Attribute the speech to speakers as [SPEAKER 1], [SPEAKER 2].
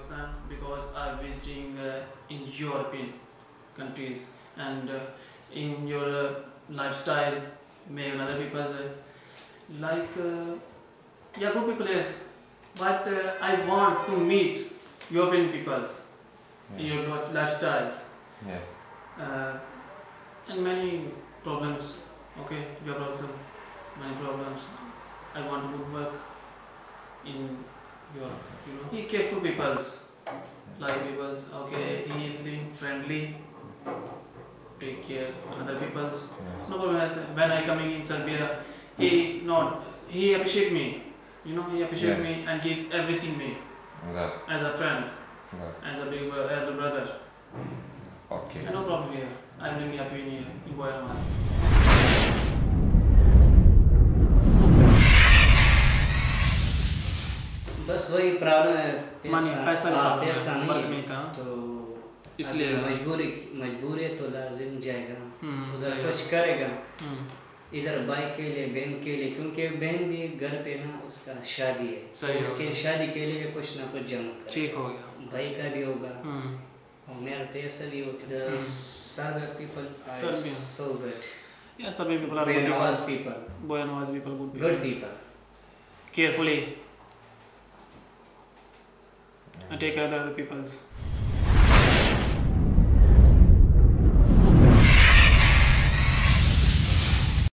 [SPEAKER 1] Pakistan because I'm visiting in European countries and in your lifestyle, make another people's yeah, good people is, but I want to meet European peoples in your lifestyles.
[SPEAKER 2] Yes.
[SPEAKER 1] Uh, and many problems. Okay, job also many problems. I want to work in Europe. Be careful peoples, like peoples. Okay, he living friendly. Take care other people's. No problem. When I coming in Serbia, he appreciate me. He appreciate me and give everything me as a friend, as a big elder brother.
[SPEAKER 2] Okay.
[SPEAKER 1] No problem here. I'm really happy in Buenos Aires.
[SPEAKER 3] बस वही problem है
[SPEAKER 1] पैसा
[SPEAKER 3] नहीं था तो इसलिए मजबूरी है तो लाजिम जाएगा उधर कुछ करेगा इधर भाई के लिए बहन के लिए क्योंकि बहन भी घर पे ना उसका शादी है उसके शादी के लिए भी कुछ ना कुछ जमा कर
[SPEAKER 1] ठीक हो गया
[SPEAKER 3] भाई का भी होगा और मेरा तो ऐसा भी होता है Serbian people are so good.
[SPEAKER 1] Yeah, Serbian people are
[SPEAKER 3] Buenos people.
[SPEAKER 1] Buenos people,
[SPEAKER 3] good people.
[SPEAKER 1] Carefully and take care of the other peoples.